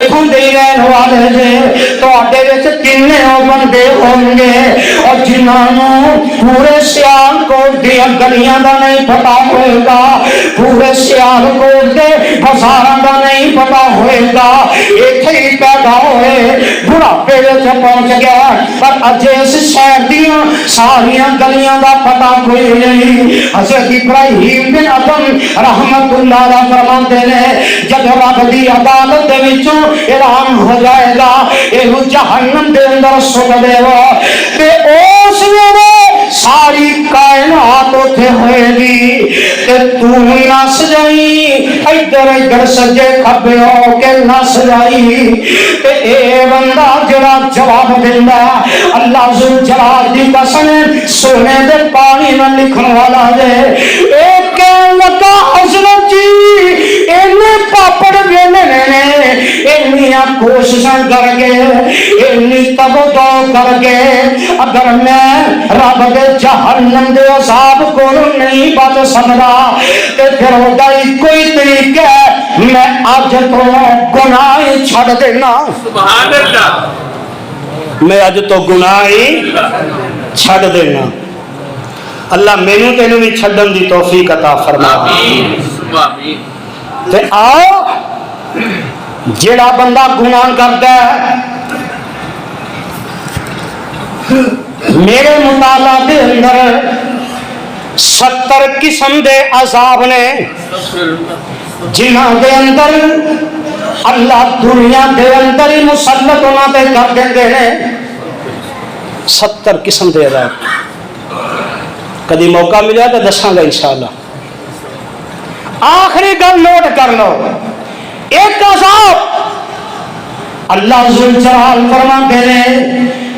رہن والے جے تو کنے بندے ہوں گے اور جنہوں پورے سیال کوٹ دیا گلیاں دا نہیں پتا ہوئے گا، پورے سیال کوٹ دے بازاراں دا نہیں پتا ہوئے گا، ایک ہی پیدا ہوئے بڑھاپے وچ پہنچ گیا پر اجے اس شہر دیاں ساریاں گلیاں دا پتا کوئی نہیں۔ حضرت ابراہیم بن ادم رحمت اللہ علیہ فرماتے ہیں جب رب دی عدالت دے وچوں اعلان ہو جائے گا یہ جہنم دے اندر سٹ دے گا تے اس ویلے ساری کائنات اوتھے ہوئے گی تے تو نس جائی ادھر ادھر سجے کھبے ہو کے نس جائی تے اے بندہ جڑا جواب دیندا اللہ ذل جلال دی قسم سونے دے پانی میں لکھن والا دے اے کہن لگا حضرت جی اینے پاپڑ ویلے نے انیاں کوششاں کر کے انی تبدو کر کے اگر میں رب دے جہنم دے عذاب کو نہیں بچ سکتا تے پھر ہوتا ہی کوئی طریقہ ہے میں اج تو گناہ چھڑ دینا۔ سبحان اللہ، میں اج تو گناہ ہی چھڑ دینا۔ اللہ مینوں تینوں بھی چھڈن دی توفیق عطا فرما۔ آمین آمین۔ تے آؤ جڑا بندہ گناہ کرتا ہے میرے مطالعہ دے اندر 70 قسم دے عذاب نے جنہاں دے اندر اللہ دنیا دے اندر ہی مسلط ہونا تے کر دیندے ہیں۔ 70 قسم دے عذاب کدی موقع ملیا تو دساں گا انشاءاللہ۔ آخری گل نوٹ کر لو، ایک عذاب اللہ ذل جلال فرماتے ہیں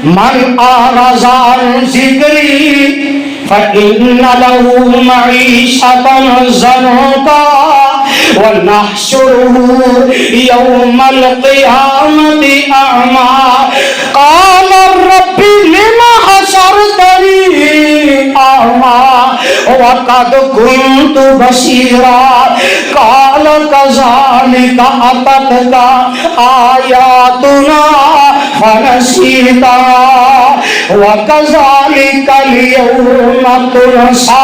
من اعرض عن ذکری فإن له معیشة ضنکا ونحشره يوم القيامة أعمى قال رب لم حشرتني أعمى وقد كنت بصيرا قال كذلك أتتك آياتنا فنسيتها وكذلك اليوم تنسى۔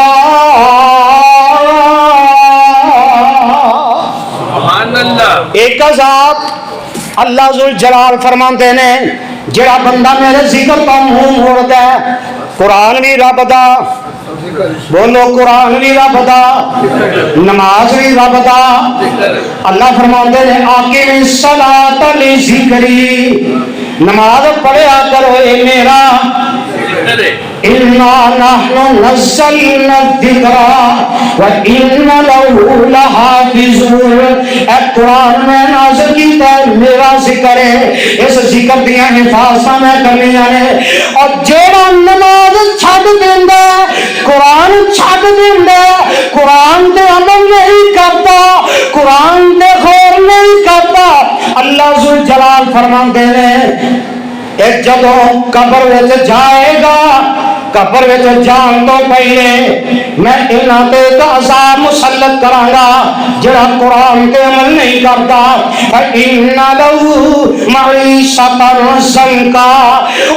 ایک عذاب اللہ ذل جلال فرماتے نے جڑا بندہ میرے ذکر تو منہ موڑتا ہے، قرآن بھی رب دا، بولو قرآن بھی رب دا، نماز بھی رب دا، اللہ فرماتے نے آقم الصلاۃ لذکری، نماز پڑھیا کرو اے میرا، اِنَّا نَحْنُ نَزَّلْنَا الذِّكْرَ وَإِنَّ لَهُ لَحَافِظُونَ۔ اے قرآن میں نازل کیتا ہے میرا ذکر ہے، اس ذکر دیاں حفاظتاں میں کرنیاں نے، اور جیڑا نماز چھڈ دیندا قرآن چھڈ دیندا قرآن تے عمل نہیں کرتا، قرآن تے غور نہیں کرتا، اللہ ذل جلال فرماتے ہیں ایک جدو قبر وچ جائے گا، قبر وچ جان تو پہلے میں انہاں تے ایک عذاب مسلط کراں گا جڑا قرآن تے عمل نہیں کرتا، فإن له معیشة ضنکا،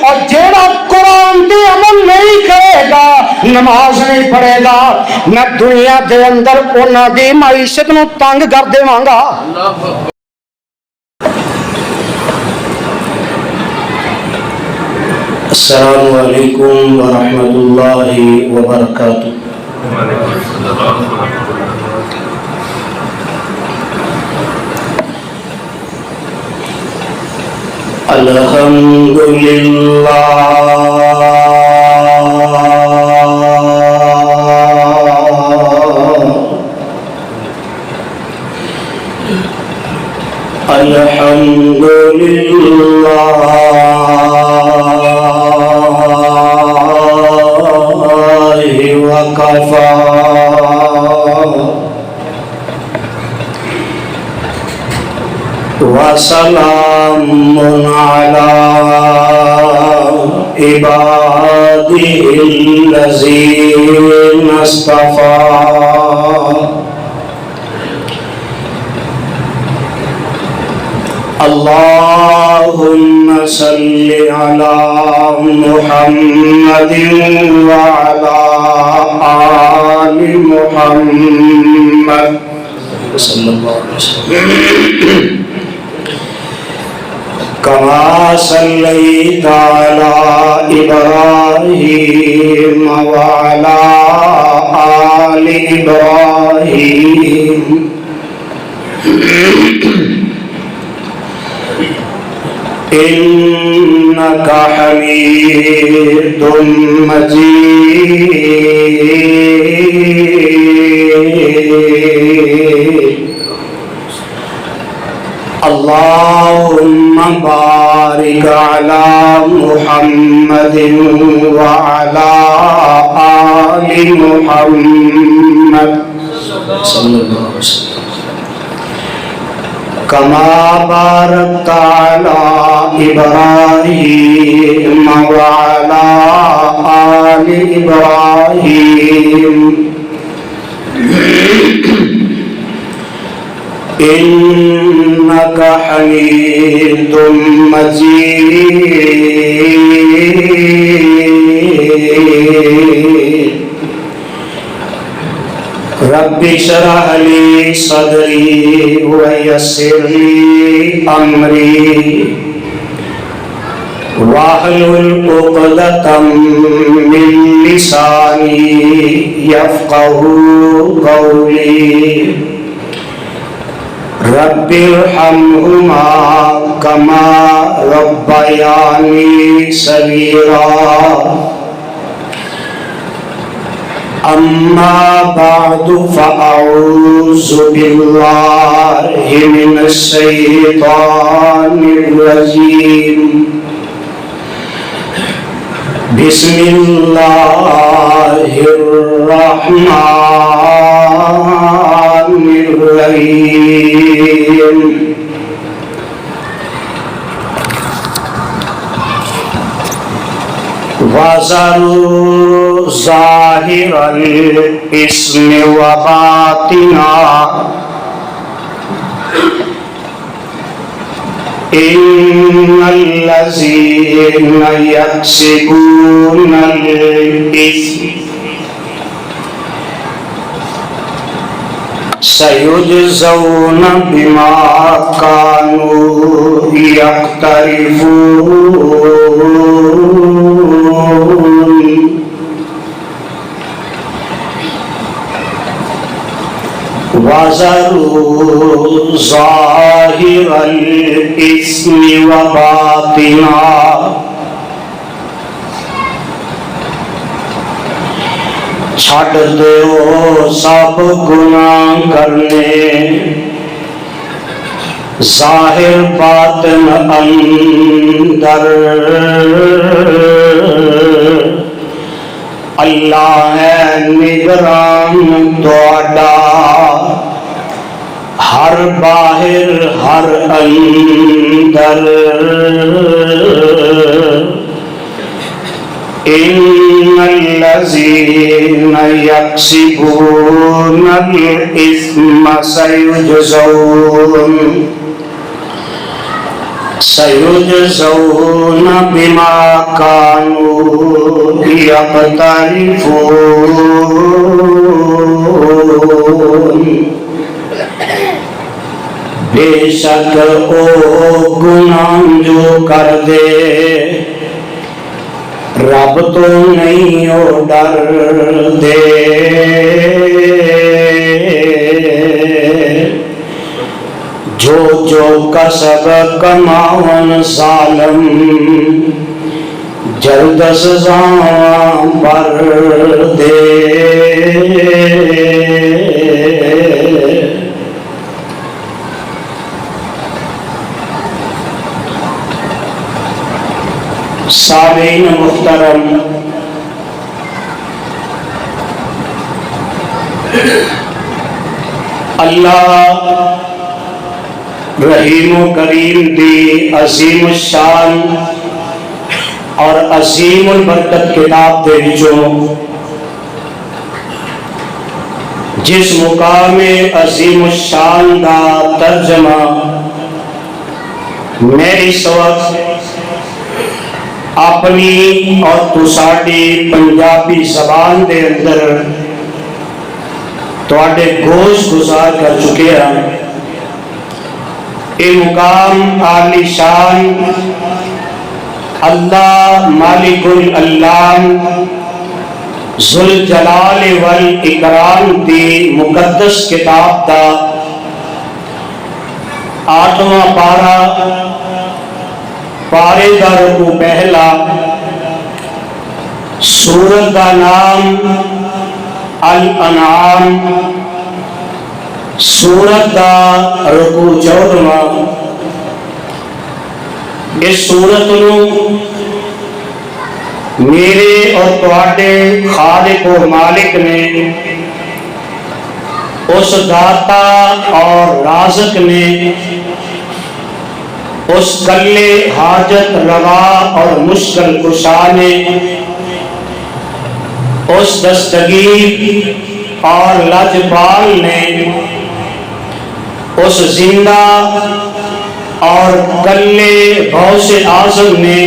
اور جڑا قرآن تے عمل نہیں کرے گا، نماز نہیں پڑھے گا، میں دنیا دے اندر انہاں دی معیشت نو تنگ کر دیواں گا۔ السلام علیکم ورحمۃ اللہ وبرکاتہ۔ الحمد للہ الحمد للہ وکفا وسلام علی عبادہ الذین اصطفی اللهم صل على محمد وعلى آل محمد صلی اللہ علیہ وسلم كما صليت على إبراهيم وعلى آل إبراهيم إنك حميد مجيد اللهم بارك على محمد وعلى آل محمد صلى الله عليه وسلم كما باركت على إبراهيم وعلى آل إبراهيم إنك حميد مجيد رب اشرح لي صدري ويسر لي أمري واحلل عقدة من لساني يفقهوا قولي رب ارحمهما كما ربياني صغيرا أما بعد فأعوذ بالله من الشيطان الرجيم بسم الله الرحمن الرحيم وَذَرُوا ظَاهِرَ الْإِثْمِ وَبَاطِنَهُ إِنَّ الَّذِينَ يَكْسِبُونَ الْإِثْمَ سَيُجْزَوْنَ بِمَا كَانُوا يَقْتَرِفُونَ وَذَرُوا ظَاهِرَ الْإِثْمِ وَبَاطِنَهُ چھڈ دیو سب گناہ کرنے ظاہر باطن اندر اللہ ہے نگران تہاڈا ہر باہر ہر اندر إن الذين يكسبون الإثم سيجزون بما كانوا يقترفون بے شک او گناہ جو کر دے رب تو نہیں او ڈر دے جو جو کسب کماون ظالم جلد سزا پر دے سامعین محترم، اللہ رحیم و کریم دی عظیم الشان اور عظیم البرکت کتاب دے وچوں جس مقام عظیم الشان دا ترجمہ میں اس وقت اپنی اور تساڈی پنجابی زبان دے اندر تواڈے گوش گزار کر چکے ہیں. یہ مقام عالی شان اللہ مالک الالام ذوالجلال والاکرام دی مقدس کتاب دا 8واں پارہ پارے دا رکوع پہلا سورت دا نام الانعام سورت دا رکوع 14واں. اس سورت نو میرے اور تواڈے خالق و مالک نے اس داتا اور رازق نے اس کلے حاجت روا اور مشکل کشا نے اس دستگیر اور لاجپال نے اس زندہ اور کلے غوث اعظم نے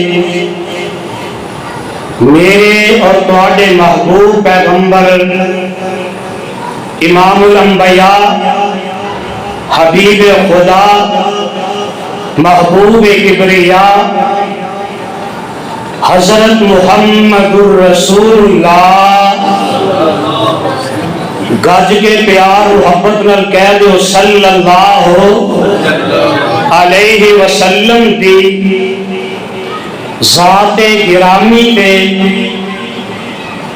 میرے اور تواڈے محبوب پیغمبر امام الانبیاء حبیب خدا محبوب کبریاء حضرت محمد الرسول اللہ گج کے پیار محبت نال کہہ دیو صلی اللہ علیہ وسلم دی ذات گرامی تے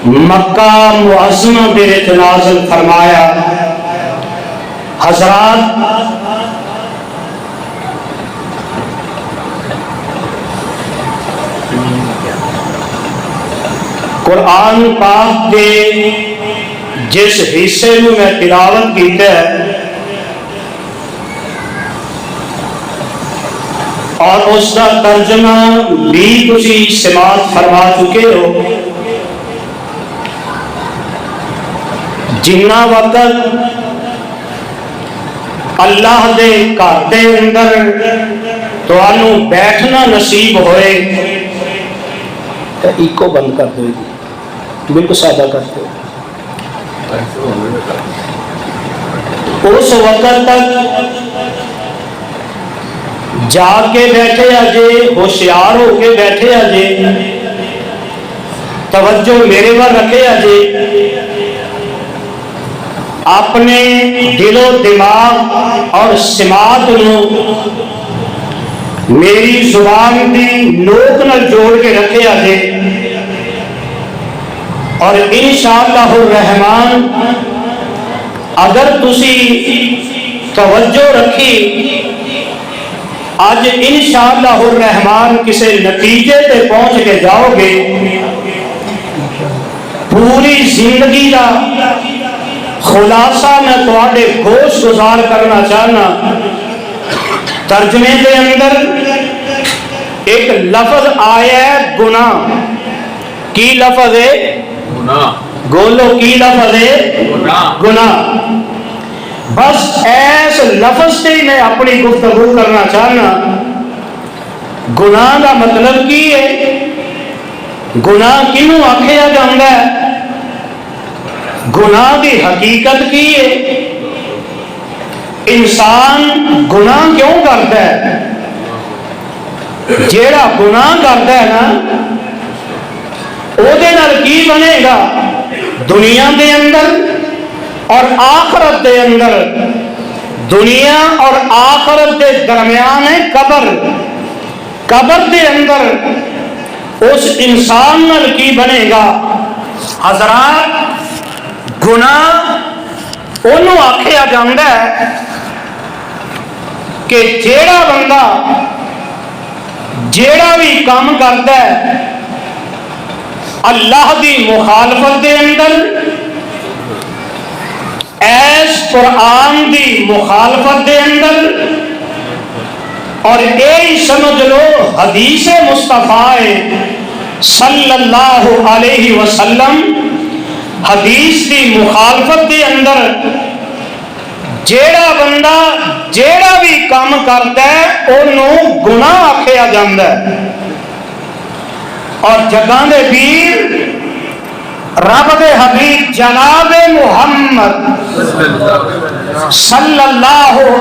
مکہ معظمہ دے وچ نازل فرمایا. حضرات قرآن پاک دے جس حصے میں تلاوت کیتا ہے اور اس کا ترجمہ بھی تسی سماعت فرما چکے ہو. جنہ وقت اللہ دے گھر دے اندر تانوں بیٹھنا نصیب ہوئے ایکو بند کر دو جی بالکل سادہ کر دو. اس وقت تک جا کے بیٹھے اجے ہوشیار ہو کے بیٹھے اجے توجہ میرے پر رکھے اجے اپنے دل و دماغ اور سماعت نو میری زبان دی نوک نال جوڑ کے رکھے اجے اور انشاءاللہ الرحمن اگر تسی توجہ رکھی آج انشاءاللہ الرحمن کسی نتیجے تے پہنچ کے جاؤ گے. پوری زندگی کا خلاصہ میں تواڈے گوش گزار کرنا چاہنا. ترجمے کے اندر ایک لفظ آیا ہے گناہ. کی لفظ ہے؟ گولو کی لفظ ہے؟ گناہ. بس ایس لفظ سے میں اپنی گفتگو کرنا چاہنا. گناہ کا مطلب کی ہے؟ گناہ کینوں آکھیا جاندا ہے؟ گناہ کی حقیقت کی ہے؟ انسان گناہ کیوں کرتا ہے؟ جیڑا گناہ کرتا ہے نا او دے نال کی بنے گا دنیا دے اندر اور آخرت دے اندر. دنیا اور آخرت دے درمیان ہے قبر. قبر دے اندر اس انسان نال کی بنے گا؟ حضرات گناہ انہوں آکھیا جاندا ہے کہ جیڑا بندہ جیڑا بھی کام کرتا ہے اللہ دی مخالفت دے اندر ایس قرآن دی مخالفت دے اندر اور یہ سمجھ لو حدیث مصطفیٰ صلی اللہ علیہ وسلم حدیث دی مخالفت دے اندر ਜਿਹੜਾ ਬੰਦਾ ਜਿਹੜਾ ਵੀ ਕੰਮ ਕਰਦਾ ਉਹਨੂੰ ਗੁਨਾਹ ਆਖਿਆ ਜਾਂਦਾ ਹੈ। ਔਰ ਜੱਗਾਂ ਦੇ ਪੀਰ ਰੱਬ ਦੇ ਹਬੀਬ ਜਨਾਬ ਮੁਹੰਮਦ ਸੱਲੱਲਾਹੁ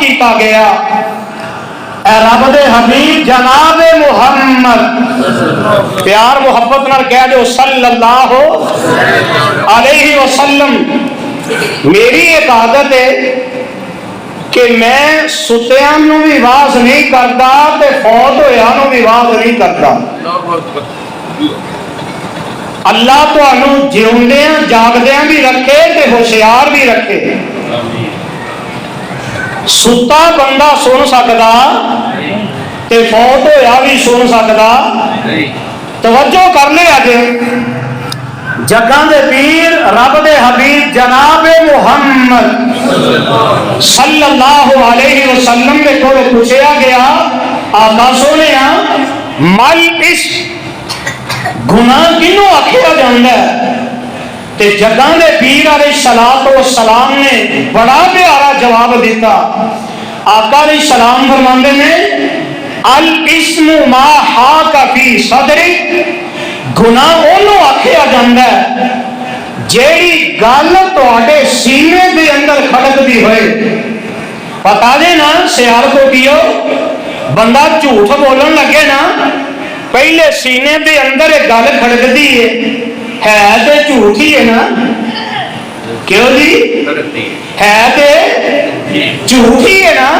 ਕੀਤਾ ਗਿਆ, اے رب دے حبیب جناب محمد، پیار محبت نال کہہ دو صلی اللہ علیہ وسلم، میری ایک عادت ہے کہ میں ستیاں نو بھی واز نہیں کرتا تے فوت ہویا نو بھی واز نہیں کرتا۔ اللہ تانوں جیوندیاں جاگدیاں بھی رکھے تے ہوشیار بھی رکھے۔ ستا بندہ سن سکتا تے فوت ہویا بھی سن سکتا۔ توجہ کر لے اج جگاں دے پیر رب دے حبیب جناب محمد صلی اللہ علیہ وسلم دے کول پوچھیا گیا، آقا سونیا مل عشق گناہ کنوں آکھیا جاندا ہے؟ تے جگاں دے پیر علیہ الصلوۃ والسلام نے بڑا پیارا جواب دیتا۔ آقا علیہ السلام فرماندے نے الاسم ما حاک فی صدرک، گناہ اونوں آکھیا جاندا ہے جیڑی گل تواڈے سینے دے اندر کھڑکدی ہوئے۔ پتا دے نا سیال کو کیو بندہ جھوٹ بولن لگے نا پہلے سینے دے اندر ایک گل کھڑکدی ہے تے جھوٹ ہی ہے نا، کیوں جی ہے تے جھوٹ ہی ہے نا،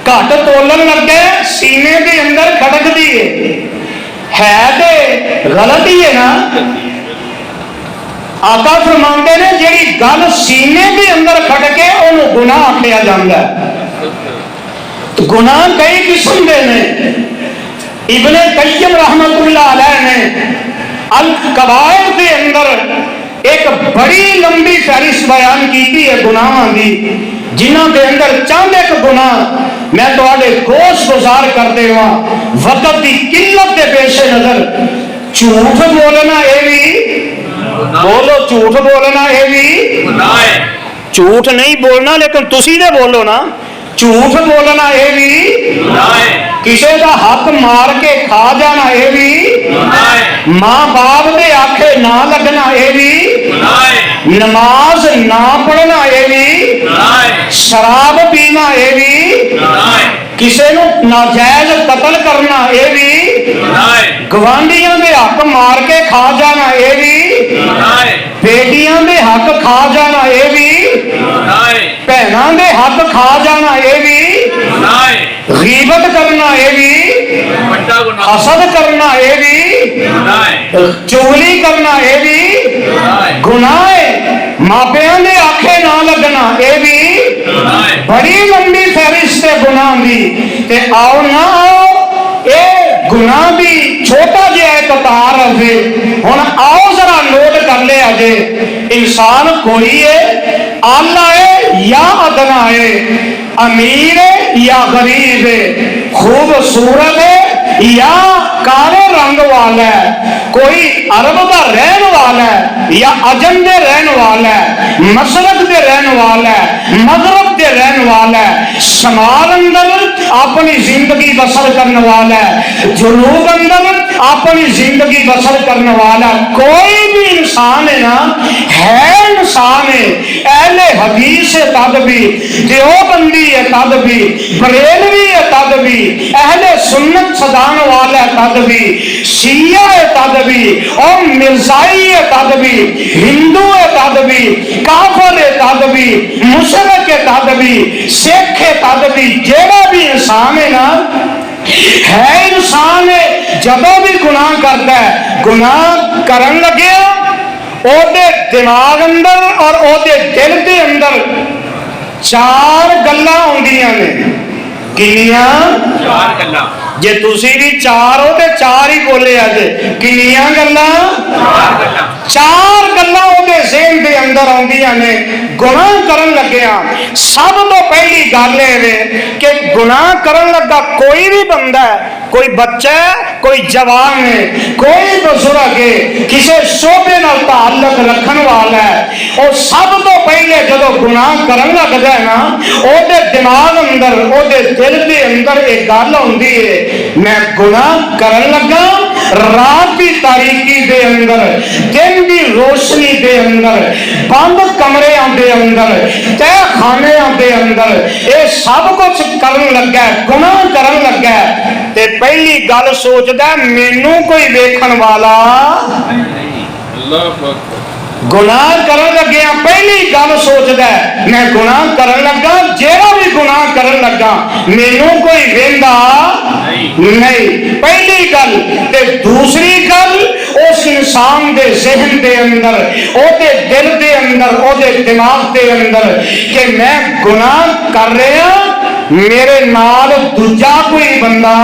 گھٹ تولن لگے سینے دے اندر کھڑکدی ہے تے غلط ہی ہے نا۔ آقا فرماندے نے جیڑی گل سینے دے اندر کھڑکے انہوں گناہ آکھیا جاندا ہے۔ گناہ کئی قسم دے نے، ابن قیم رحمت اللہ علیہ نے القبائر دے اندر ایک بڑی لمبی فہرست بیان کی ہے گناہاں دی، جنہاں دے اندر چند ایک گناہ میں تواڈے گوش گزار کر دے ہاں وقت دی قلت دے پیش نظر۔ جھوٹ بولنا اے بھی بولو، جھوٹ بولنا اے بھی جھوٹ نہیں بولنا لیکن تسی دے بولو نا، جھوٹ بولنا اے بھی کسی کا حق مار کے کھا جانا اے بھی، ماں باپ دے آکھے نہ لگنا اے بھی، نماز نہ پڑھنا اے بھی، شراب پینا اے بھی، کسی نو ناجائز قتل کرنا اے بھی، گوانڈیاں دے حق مار کے کھا جانا اے بھی، بیٹیاں دے حق کھا جانا اے بھی، بہناں دے حق کھا جانا اے بھی، غیبت کرنا اے بھی، حسد کرنا اے بھی، چغلی کرنا اے بھی گناہ ہے، ماپیاں دے آکھے نہ لگنا اے بھی بڑی لمبی فہرست ہے گناہ دی۔ تے آؤ نہ آؤ اے گناہ دی چھوٹا جہا ایک تعارف ہے، ہن آؤ ذرا نوٹ کر لے اجے انسان کوئی ہے، آلہ ہے یا ادنا ہے، امیر ہے یا غریب ہے، خوبصورت ہے یا کالے رنگ والا ہے، کوئی عرب کا رہن والا ہے یا عجم دے رہن والا ہے، مشرق دے رہن والا ہے، مغرب دے رہن والا ہے، شمال اندر اپنی زندگی بسر کرنے والا ہے، جنوب اندر اپنی زندگی بسر کرنے والا ہے، کوئی بھی انسان ہے نا، ہے انسان ہے، اہل حدیث ہے تد بھی، دیوبندی ہے تد بھی، بریلوی ہے تد بھی، اہل سنت صدان والا ہے تد بھی، شیعہ ہے تد بھی، اور مرزائی ہے تد بھی، ہندو ہے تد بھی، کافر ہے تد بھی، مشرک ہے تد بھی، سکھ ہے تد بھی، جیڑا بھی انسان ہے نا ہے انسان ہے، جدوں بھی گناہ کرتا ہے گناہ کرن لگیا او دے دماغ اندر اور او دے دل دے اندر چار گلاں ہوندیاں نے، کنیاں چار گلاں، جے تسی بھی چار ہو تے چار ہی بولے اج، کنیاں گلاں چار گلاں او دے ذہن دے اندر آندیاں نے گناہ کرن لگیا۔ سب تو پہلی گل ہے کہ گناہ کرن لگا کوئی بھی بندہ ہے کوئی بچہ ہے کوئی جوان ہے کوئی بزرگ ہے کسی شعبے نال تعلق رکھن والا ہے اور سب تو پہلے جدو گناہ کرن لگدا ہے نا او دے دماغ اندر او دے دل دے اندر ایک گل ہوندی ہے میں گناہ کرن لگا رات کی تاریکی دے اندر دن کی روشنی دے اندر بند کمریاں دے اندر تے خانیاں دے اندر اے سب کچھ کرن لگا ہے گناہ کرن لگا ہے تے پہلی گل سوچدا ہے مینوں کوئی ویکھن والا اللہ اکبر گناہ کرن لگیا پہلی گل سوچدا ہے میں گناہ کرن لگا جیڑا بھی گناہ کرن لگا مینوں کوئی ویندا نہیں پہلی گل تے دوسری گل اس انسان دے ذہن دے اندر او دے دل دے اندر او دے دماغ دے اندر کہ میں گناہ کر رہا میرے نال دوجا کوئی بندہ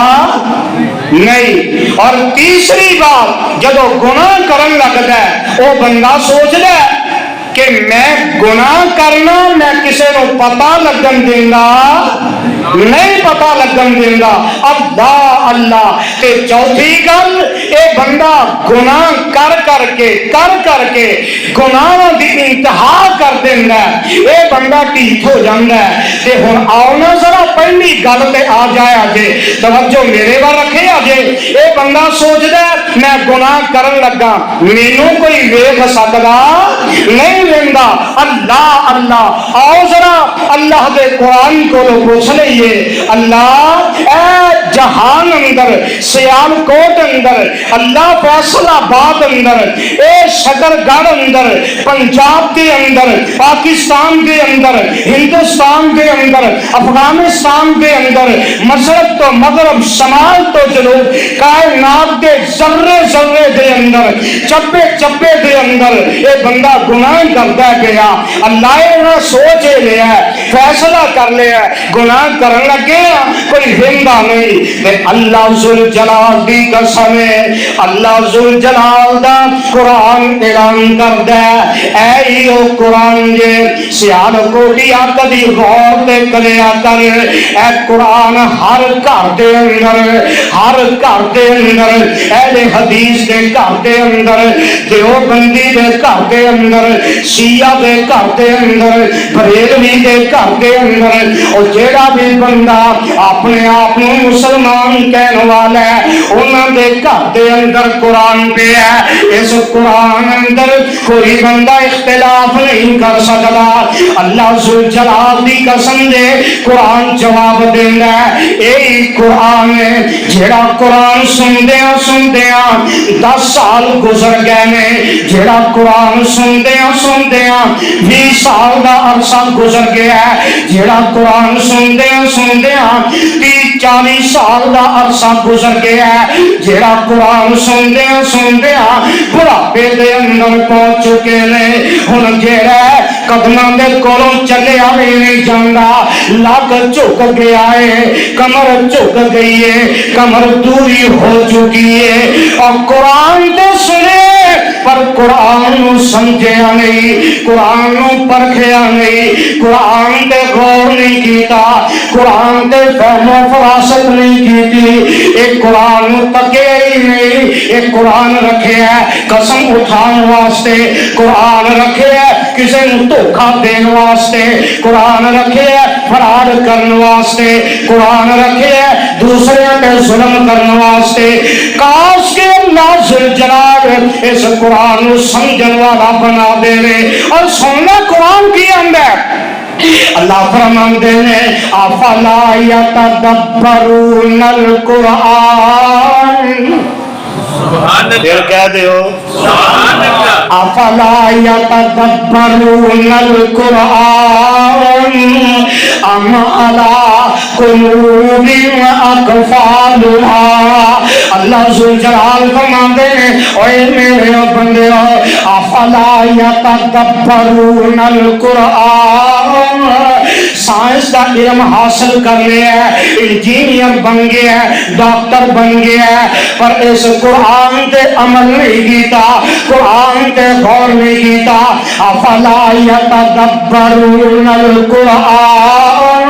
نہیں اور تیسری بات جدو گناہ کرن لگتا ہے وہ بندہ سوچتا ہے کہ میں گناہ کرنا میں کسی کو پتا لگن دینا نہیں پتا لگن دینا اللہ اللہ تے چوتھی گل اے بندہ گناہ کر کے گناہ دی انتہا کر دینا اے بندہ ٹھیک ہو جاتا ہے تے ہن آؤ نا ذرا پہلی گل تے آ جایا جے توجہ میرے ور رکھے جے اے بندہ سوچدا ہے میں گناہ کرن لگا مینوں کوئی ویکھ سکدا نہیں ویندا اللہ اللہ آؤ ذرا اللہ دے قرآن کو پوچھ لئیے اللہ اے جہان اندر سیال کوٹ اندر اللہ فیصل آباد اندر اے شکر گڑھ اندر پنجاب کے اندر پاکستان کے اندر ہندوستان کے اندر افغانستان کے اندر مشرق تو مغرب شمال تو جنوب کائنات کے ذرے ذرے دے اندر چپے چپے دے اندر اے بندہ گناہ کرتا گیا اللہ نے سوچ لیا فیصلہ کر لیا گناہ کرن لگے کوئی زندہ نہیں تے اللہ ذل جلال دی قسم ہے اللہ ذل جلال دا قرآن اعلان کردا ہے اے ایو قرآن جے سیال کوٹیا کدی غور تے کریا کر اے قرآن ہر گھر دے اندر اہل حدیث دے گھر دے اندر دیوبندی دے گھر دے اندر شیعہ دے گھر دے اندر بریلوی دے گھر دے اندر اور جیڑا بھی بندہ اپنے آپ مسلمان کہنے والا ہے انہاں دے گھر دے اندر قرآن پہ ہے اس قرآن اندر کوئی بندہ اختلاف نہیں کر سکتا اللہ ذل جلال دی قسم دے قرآن جواب دیندا ہے اے قرآن ہے جیڑا قرآن سندیاں 10 سال گزر گئے نے جیڑا قرآن سندیاں 20 سال دا عرصہ گزر گیا ہے جیڑا قرآن سندیاں 30-40 سال دا عرصہ گزر گیا ہے جیڑا قرآن سندیاں بڑھاپے دے اندر پہنچ چکے نے ہن جیڑا قدماں دے کولوں چلیا بھی نہیں جاندا لگ جھک گیا ہے کمر جھک گئی ہے کمر دوری ہو چکی ہے اور قرآن تے سنے پر قرآن نو سمجھیا نہیں قرآن نو پرکھیا نہیں قرآن تے غور نہیں کیتا قرآن تے فہم و فراست نہیں کیتی ایک قرآن نو تکیا ہی نہیں ایک قرآن رکھے ہے قسم اٹھان واسطے قرآن رکھے ہے کسی نو دھوکا دین واسطے قرآن رکھے ہے فراڈ کرن واسطے قرآن رکھے ہے دوسرے پہ ظلم کرن واسطے کاش کے اللہ ذل جلال اس قرآن نو سمجھن والا بنا دے اور سننا قرآن کی اندر اللہ فرماندے نے افلا یتدبرون القرآن پھر کہہ دیو افلا یتدبرون القرآن ام علی قلوب اقفالها اللہ ذو جلال فرماندے نے اے میرے بندیو افلا یتدبرون القرآن سائنس کا علم حاصل کر لیا ہے انجینئر بن گیا ہے ڈاکٹر بن گیا ہے پر اس قرآن تے عمل نہیں کیتا قرآن تے غور نہیں کیتا افلا یتدبرون القرآن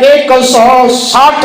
160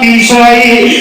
30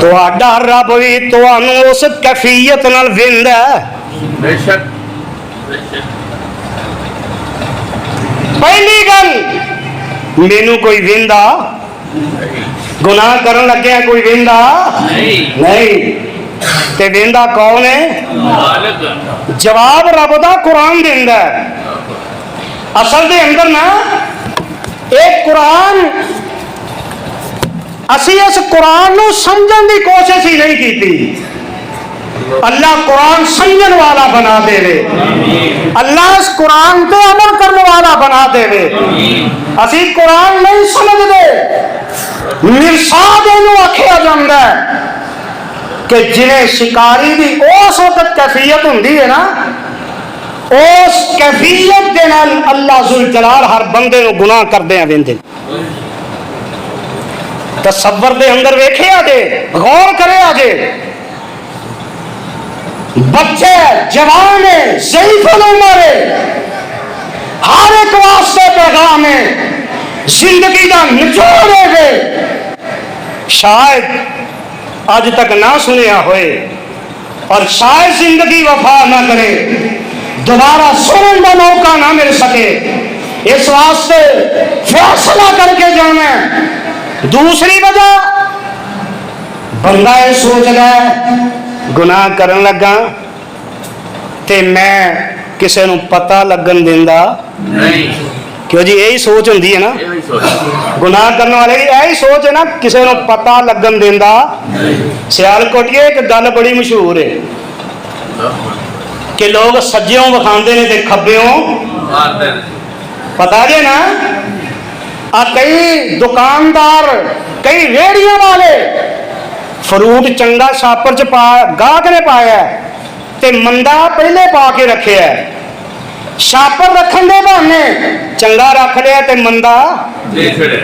ਤੁਹਾਡਾ ਰੱਬ ਵੀ ਤੁਹਾਨੂੰ ਉਸ ਕੈਫੀਅਤ ਨਾਲ ਵਿੰਦਾ ਹੈ। بے شک بے شک ਪਹਿਲੀ ਗੱਲ, ਮੈਨੂੰ ਕੋਈ ਵਿੰਦਾ, ਗੁਨਾਹ ਕਰਨ ਲੱਗਿਆ ਕੋਈ ਵਿੰਦਾ نہیں ਨਹੀਂ। ਤੇ ਵਿੰਦਾ ਕੌਣ ਹੈ? مالک ਜਵਾਬ ਰੱਬ ਦਾ ਕੁਰਾਨ ਦਿੰਦਾ ਹੈ। ਅਸਲ ਦੇ ਅੰਦਰ ਨਾ ਇਹ ਕੁਰਾਨ, ਅਸੀਂ ਇਸ ਕੁਰਾਨ ਨੂੰ ਸਮਝਣ ਦੀ ਕੋਸ਼ਿਸ਼ ਹੀ ਨਹੀਂ ਕੀਤੀ। اللہ قرآن سمجھن والا بنا دے وے، اللہ اس قرآن پہ عمل کرنے والا بنا دے وے۔ اسی قرآن نہیں سمجھ دے، مرصاد اینو آکھیا جاندا ہے کہ جنہیں شکاری دی اس وقت کیفیت ہوندی ہے نا، اس کیفیت دے نال اللہ ذوالجلال ہر بندے نو گناہ کردے ویندے۔ تصور دے اندر ویکھیا جے، غور کریا جے، بچے جوان ضعیف العمر ہر ایک واسطے پیغام ہے، زندگی کا نچوڑ ہے، شاید اج تک نہ سنیا ہوئے اور شاید زندگی وفا نہ کرے، دوبارہ سنن کا موقع نہ مل سکے، اس واسطے فیصلہ کر کے جانا ہے۔ دوسری وجہ، بندہ یہ سوچ رہا ہے گناہ کرن لگا تے میں کسے نو پتہ لگن دیندا نہیں کیوں جی؟ یہی سوچ ہوندی ہے نا، یہی سوچ گناہ کرنے والے کی یہی سوچ ہے نا، کسے نو پتہ لگن دیندا۔ سیال کوٹیے ایک گل بڑی مشہور ہے کہ لوگ سجیوں وکھاندے نے تے کھبیوں مارتے پتا جے نا۔ کئی دکاندار، کئی ریڑیاں والے فروٹ چنگا شاپر چ پا گاہک نے پایا ہے تے مندا پہلے پا کے رکھیا ہے، شاپر رکھن دے بہانے چنگا رکھ لیا تے مندا دے چھڑے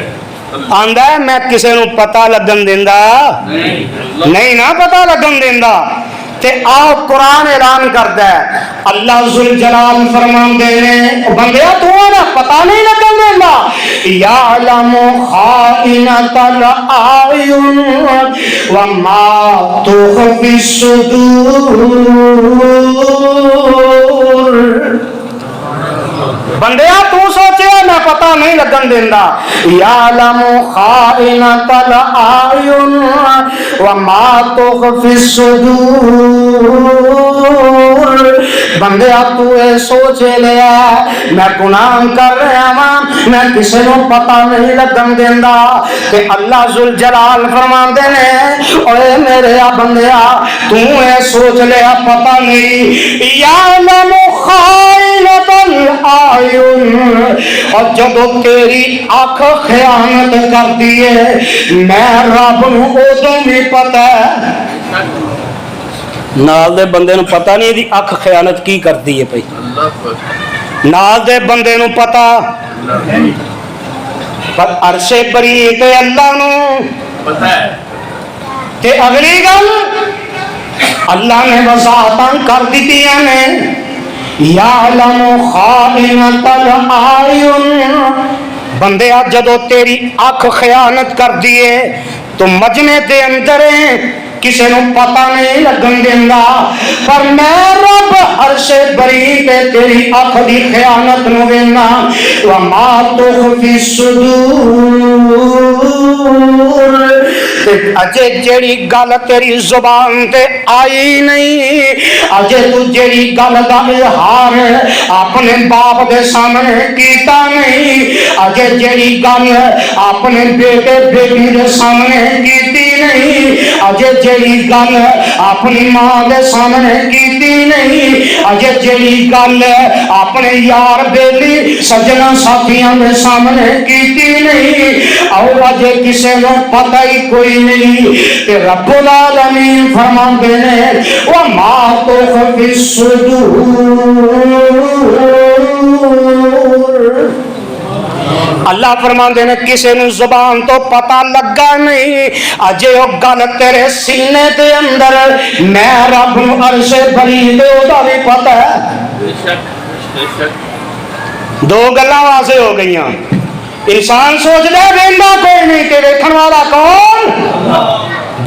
آندا ہے میں کسے نو پتہ لگن دیندا نہیں نا، پتہ لگن دیندا۔ تے آؤ قرآن اعلان کردا ہے، اللہ ذوالجلال فرماندے نے بندیا تو نا پتہ نہیں لگن دیندا، یعلم خائنۃ الاعین وما تخفی الصدور۔ بندیا تو سوچیا میں پتہ نہیں لگن دیندا، یعلم خائنۃ الاعین وما تخفی الصدور۔ بندیا تو اے سوچ لیا میں گناہ کر رہا ہاں، میں کسی نو پتہ نہیں لگن دیندا، تے اللہ ذوالجلال فرماندے نے اوے میرے بندیا تو اے سوچ لیا پتہ نہیں، یعلم خائنۃ الاعین، اور جب تیری آنکھ خیانت کرتی ہے میں رب نو ادوں بھی پتہ ہے۔ نال دے بندے نو پتہ نہیں دی اکھ خیانت کی کرتی ہے پئی، نال دے بندے نو پتہ، پر عرش بری تے اللہ نو پتہ ہے۔ تے اگلی گل اللہ نے وضاحتاں کر دتیاں نے، یعلم خائنۃ الاعین، بندیا جدو تیری اکھ خیانت کر دیے تو مجمع دے اندر کسے نو پتہ نہیں لگن دیندا، پر میں رب عرش بری تے تیری اکھ دی خیانت نو وینا، وما تخفی الصدور، اجے جیڑی گل تیری زبان تے آئی نہیں، اجے تو جیڑی گل دا اظہار اپنے باپ دے سامنے کیتا نہیں، اجے جیڑی گل اپنے بیٹے بیٹی دے سامنے کیتی نہیں، اجے جیڑی گل اپنی ماں دے سامنے کیتی نہیں، اجے جیڑی گل اپنے یار بیلی سجنا ساتھیاں دے سامنے کیتی نہیں، او اجے کسے نو پتہ ہی کوئی نہیں، کہ رب العالمین فرماندے نے وما تخفی الصدور۔ اللہ فرماندے نے کسے نو زبان تو پتہ لگا نہیں، اجے او گل تیرے سینے دے اندر میں رب نو عرش بری دے او دا بھی پتہ ہے۔ بے شک بے شک دو گلاں واضح ہو گئیاں، انسان سوچ لے ویندا کوئی نہیں تے ویکھن والا کون؟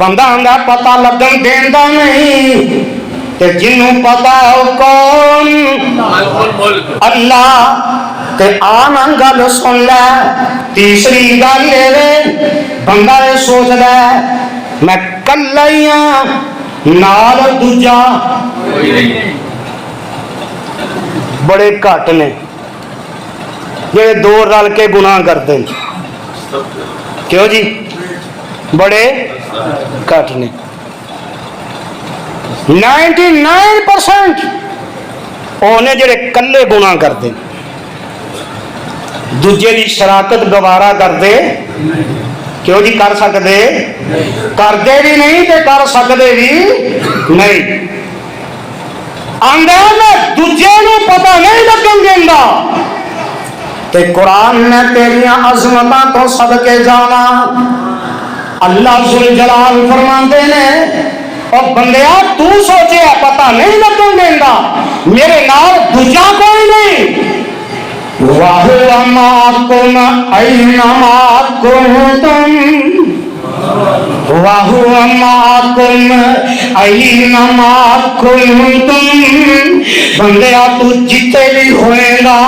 بندہ آندا پتہ لگن دیندا نہیں تے جنوں پتہ ہے کون اللہ تے آنا گل سن لے تیسری گل یہ بندہ یہ سوچ لے میں کلا ہی ہاں نال دوجا بڑے گھٹ نے جڑے دو رل کے گناہ کرتے ہیں کیوں جی بڑے گھٹ نے 99% اونے جڑے کلے گناہ کرتے ہیں دوجے دی شراکت گوارا کرتے کیوں جی کر سکتے کرتے بھی نہیں تے کر سکتے بھی نہیں آندے میں دوجے نو پتہ نہیں لگن دیندا تے قرآن نے تیریاں عظمتاں تو صدقے جانا اللہ ذوالجلال فرماندے نے اور بندیا تو سوچے پتہ نہیں لگن دیندا میرے نال دوجا کوئی نہیں وَهُوَ مَعَكُمْ أَيْنَمَا كُنتُمْ وَهُوَ مَعَكُمْ أَيْنَمَا كُنتُمْ بندیا تو جتے بھی ہوئے گا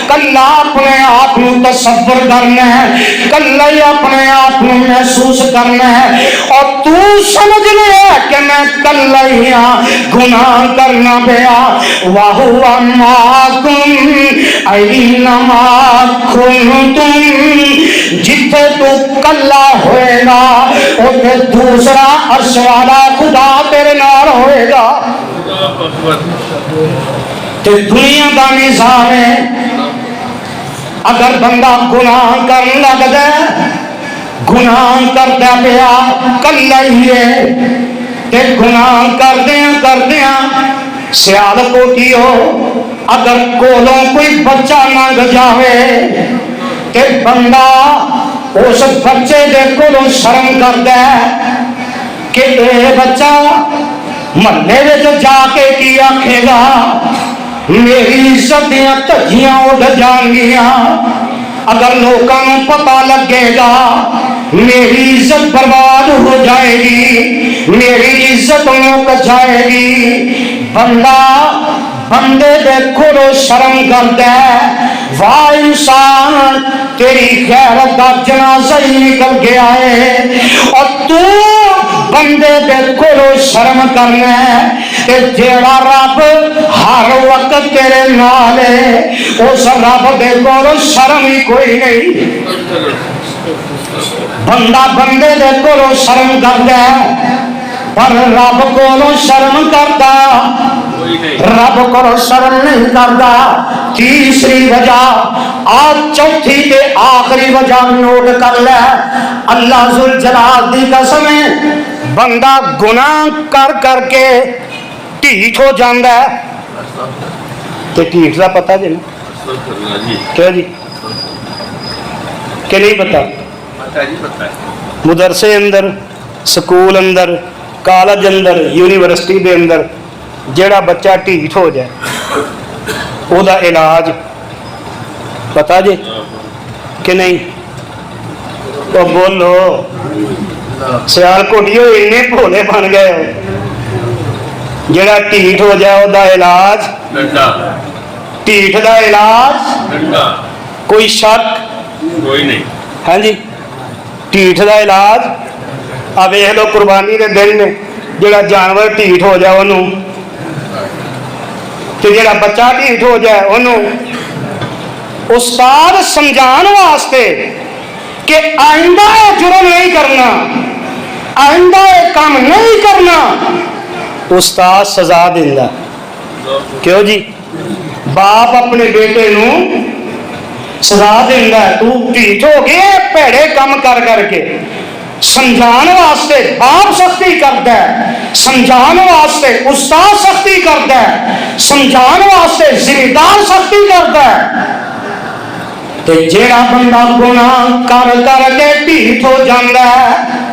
کلا اپنے آپ کو تصور کرنا ہے کلا ہی اپنے آپ کو محسوس کرنا ہے اور تو سمجھ لے کہ میں کلا ہی ہاں گناہ کرنا پیا وَهُوَ مَعَكُمْ أَيْنَمَا كُنتُمْ جتے تو کلا ہوئے گا اور دوسرا عرش والا خدا تیرے نال ہوئے گا تے دنیا دا نظام ہے اگر بندہ گناہ کرن لگدا ہے گناہ کردا پیا کلا ہی ہے تے گناہ کردیاں سیال کوٹیو اگر کولوں کوئی بچہ لنگ جاوے تے بندہ اس بچے دے کولوں شرم کردا ہے کہ اے بچہ محلے وچ جا کے کی آکھے گا میری عزت دیاں دھجیاں اڑ جان گیاں اگر لوکاں نوں پتہ لگے گا میری عزت برباد ہو جائے گی میری عزت مک جائے گی بندہ بندے دے کولوں شرم کردا ہے واہ انسان تیری غیرت دا جنازہ ہی نکل گیا ہے اور تو بندے دے کولوں شرم کرنا ہے کہ جیڑا رب ہر وقت تیرے نال ہے اس رب دے کولوں شرم ہی کوئی نہیں بندہ بندے دے کولوں شرم کردا ہے پر رب کولوں شرم کردا رب کو شرم نہیں کردا تیسری وجہ آج چوتھی تے آخری وجہ نوٹ کر لے اللہ ذوالجلال دی قسم ہے بندہ گناہ کر کر کے ٹھیٹ ہو جاندا ہے تے ٹھیٹ دا پتہ جی کیا جی کہ نہیں پتہ مدرسے اندر سکول اندر کالج اندر یونیورسٹی دے اندر جیڑا بچہ ٹھیٹ ہو جائے او دا علاج پتا جی کہ نہیں تو بولو سیال کوٹیو انے بھولے بن گئے ہو جیڑا ٹھیٹ ہو جائے او دا علاج ٹھیٹ دا علاج کوئی شک کوئی نہیں ہاں جی ٹھیٹ دا علاج آ ویکھ لو قربانی دے دن نے جیڑا جانور ٹھیٹ ہو جائے انہوں کہ جیڑا بچہ ٹھیٹ ہو جائے انہوں استاد سمجھان واسطے کہ آئندہ جرم نہیں کرنا آئندہ کام نہیں کرنا استاد سزا دیندا کیوں جی باپ اپنے بیٹے نو سزا دیندا ہے تو ٹھیٹ ہو گئے پیڑے کام کر کر کے سمجھان واسطے باپ سختی کرتا ہے سمجھان واسطے استاد سختی کرتا ہے سمجھان واسطے ذمہ دار سختی کرتا ہے تے جیڑا بندہ گناہ کر کر کے ٹھیٹ ہو جاندا ہے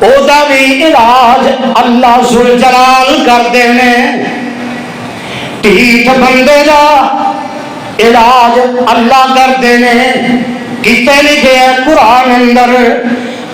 او دا بھی علاج اللہ ذوالجلال کردے نے ٹھیٹ بندے دا علاج اللہ کردے نے کتے لکھے قرآن اندر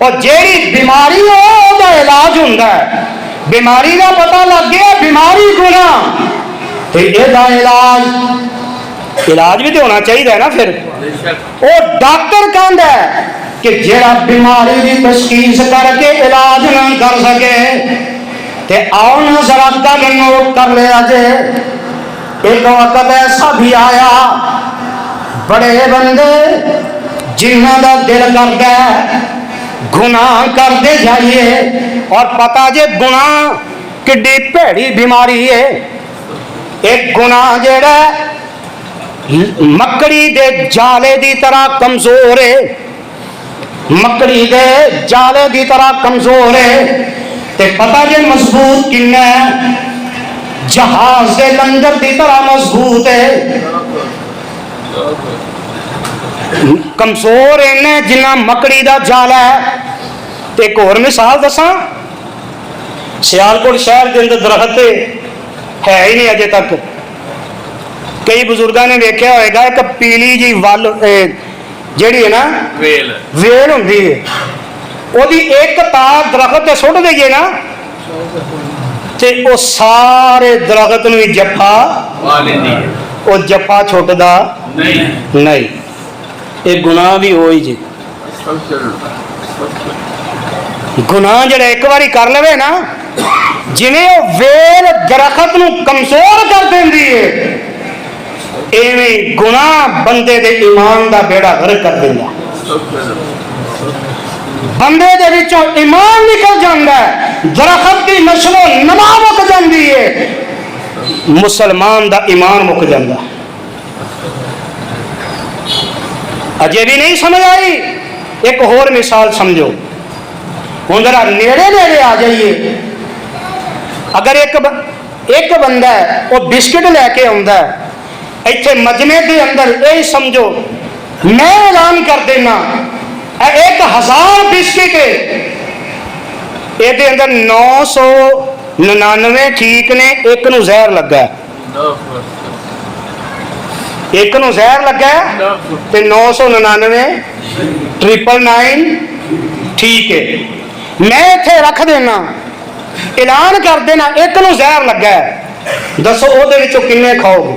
اور جیڑی بیماری وہ علاج ہوتا ہے بیماری کا پتا لگ گیا بیماری گناہ تو یہ علاج بھی تو ہونا چاہیے نا پھر بے شک وہ ڈاکٹر کہندا ہے کہ جڑا بیماری کی تشخیص کر کے علاج نہ کر سکے تے آؤ نہ ذرا گل نوٹ کر لیا جے ایک وقت ایسا بھی آیا بڑے بندے جنہاں دا دل کردا ہے گناہ کرتے جائیے اور پتا جے گناہ کڈی بھڑی بیماری ہے ایک گناہ جڑا مکڑی دے جالے دی طرح کمزور ہے مکڑی دے جالے دی طرح کمزور ہے تے پتہ جے مضبوط کنا ہے جہاز دے لنگر دی طرح مضبوط ہے کمزور ہے جنہ مکڑی دا جالا ہے تے ایک اور مثال دساں سیالکوٹ شہر دے اندر درخت ہے ہی نہیں اجے تک کئی بزرگاں نے دیکھا ہوئے گا ایک پیلی جی ول جیڑی ہے نا ویل ہوندی ہے وہ دی ایک تار درخت تے سٹ دئیے نا تے وہ سارے درخت نو جفا وہ جفا چھٹدا نہیں یہ گناہ بھی ہوئی جی گناہ جڑا ایک باری کر لے نا جنہیں وہ ویل درخت نو کمزور کر دیندی ہے ایویں گناہ بندے دے ایمان دا بیڑا غرق کر دیندا بندے دے وچوں ایمان نکل جاندا ہے درخت کی نشو و نما مک جاندی ہے مسلمان دا ایمان مک جاندا اجے بھی نہیں سمجھ آئی ایک اور مثال سمجھو ہوں ذرا نیڑے نیڑے آ جائیے اگر ایک بندہ ہے وہ بسکٹ لے کے آتا ہے ایتھے مجمع کے اندر یہی سمجھو میں اعلان کر دینا 1000 بسکٹ ہے یہ اندر 999 ٹھیک نے ایک نو زہر لگا ہے ایک نو زہر لگا ہے تے 999 999 ٹھیک ہے میں اتنے رکھ دینا اعلان کر دینا ایک نو زہر لگا ہے دسو وہ کنے کھاؤ گے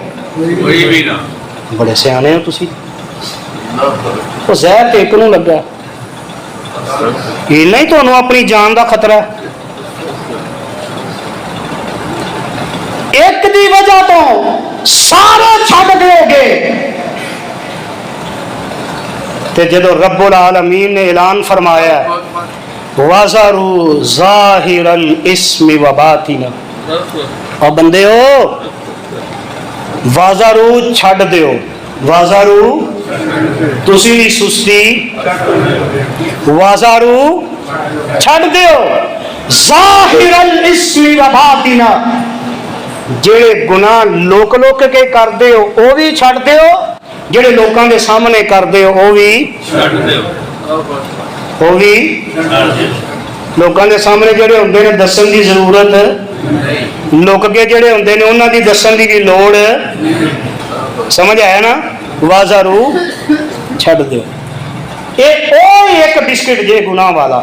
بڑے سیانے ہو تسی وہ زہر تے ایک نو لگا یہ نہیں تو اپنی جان دا خطرہ ہے ایک دی وجہ تو سارے چھڈ دو گے تے جدو رب العالمین نے اعلان فرمایا وَذَرُوا ظَاهِرَ الْإِسْمِ وَبَاطِنَهُ اور بندے ہو وَذَرُوا چھڈ دیو وَذَرُوا تسی بھی سستی وَذَرُوا چھڈ دیو ظَاهِرَ الْإِسْمِ وَبَاطِنَهُ جڑے گناہ لوک کے کر دیو وہ بھی چھڈ دیو جڑے لوکاں دے سامنے کر دیو وہ بھی لوکاں دے سامنے جڑے ہوندے نے دسن دی ضرورت لوک کے جڑے ہوندے نے انہاں دی دسن دی بھی لوڑ سمجھ آیا نا وَذَرُوا چھڈ دیو اے ایک بسکٹ جے گناہ والا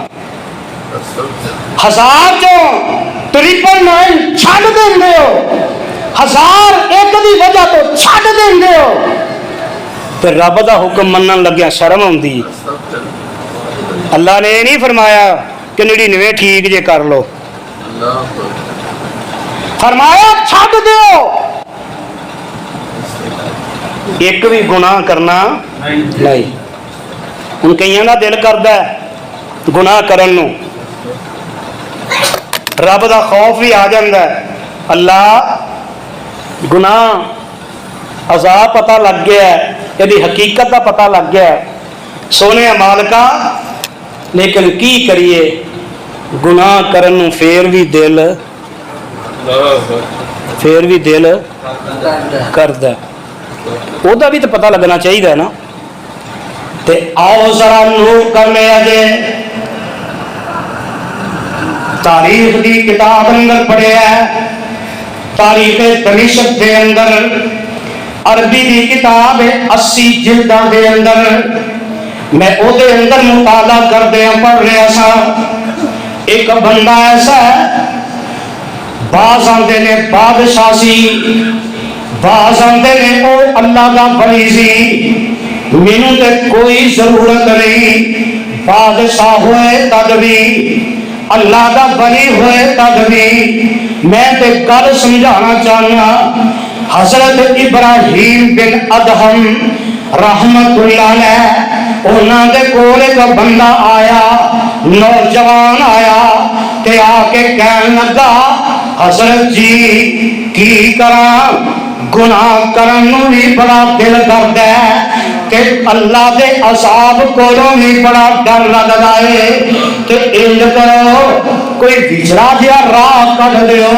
1000 چوں 999 چھڈ دیندے ہو 1000 ایک دی وجہ تو چھڈ دیندے ہو تے رب دا حکم منن لگیا شرم آندی اللہ نے یہ نہیں فرمایا کہ 99 ٹھیک جے کر لو فرمایا چھڈ دیو ایک بھی گناہ کرنا نہیں ان کئیاں دا دل کردا ہے گناہ کرن نو رب دا خوف بھی آ جاندا ہے اللہ گناہ عذاب پتہ لگ گیا ہے یعنی حقیقت دا پتہ لگ گیا ہے سونے مالکا لیکن کی کریے گناہ کرن نو پھر بھی دل کردا او دا بھی تو پتہ لگنا چاہیے نا تے آؤ ذرا نور کر لیا جے تاریخ دی کتاب اندر پڑھیا ہے تاریخ دمشق دے اندر عربی دی کتاب 80 جلداں دے اندر میں او دے اندر مطالعہ کردے پڑھ رہا سا ایک بندہ ایسا ہے بعض آندے نے بادشاہ سی بعض آندے نے او اللہ دا ولی سی مینوں تے کوئی ضرورت نہیں بادشاہ ہوئے تد بھی اللہ دا ولی ہوئے تد بھی میں تے گل سمجھانا چاہنا حضرت ابراہیم بن ادہم رحمت اللہ علیہ انہاں دے کول ایک بندہ آیا نوجوان آیا تے آ کے کہن لگا حضرت جی کی کراں گناہ کرن نوں بھی بڑا دل درد ہے کہ اللہ دے عذاب کولوں بھی بڑا ڈر لگدا ہے تے انج کرو کوئی وچڑا جہا راہ کڈ دیو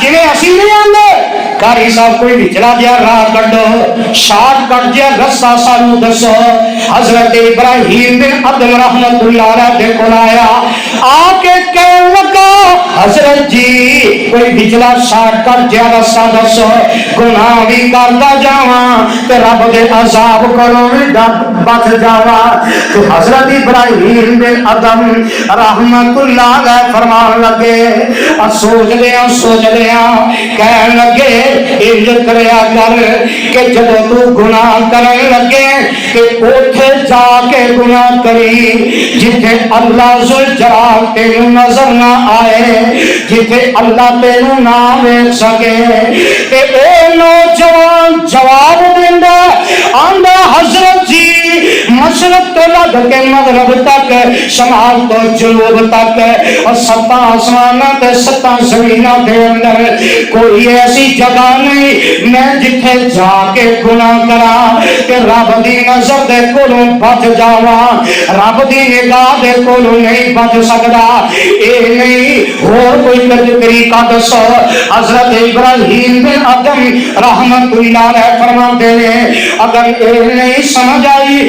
جویں اسی نہیں آندے قاری صاحب کوئی وچڑا جہا راہ کڈو شارٹ کٹ جہا رستہ سانوں دسو حضرت ابراہیم بن ادم رحمت اللہ علیہ دے کول آیا آ کے کہن لگا حضرت جی کوئی وچڑا شارٹ کٹ جہا رستہ دسو گناہ بھی کردا جاواں تے رب دے عذاب کولوں بھی بچ جاواں تے حضرت ابراہیم بن ادم رحمت اللہ علیہ فرمان لگے سوچ لیا کہن لگے انج کریا کر کہ جب تو گناہ کرن لگے کہ اوتھے جا کے گناہ کری جتھے اللہ ذوالجلال تینوں نظر نہ آئے جتھے اللہ تینوں نہ ویکھ سکے تے اے نوجوان جواب دیندا آندا حضرت جی مشرق تو لگ کے مغرب تک شمال تو جنوب تک اور ستا آسماناں تے ستا زمیناں دے اندر کوئی ایسی جگہ نہیں میں جتھے جا کے گناہ کراں کہ رب دی نظر دے کولوں بچ جاواں رب دی نگاہ دے کولوں نہیں بچ سکدا اے نہیں اور کوئی طریقہ دسو حضرت ابراہیم بن ادم رحمت اللہ علیہ فرماتے ہیں اگر اے نہیں سمجھ آئی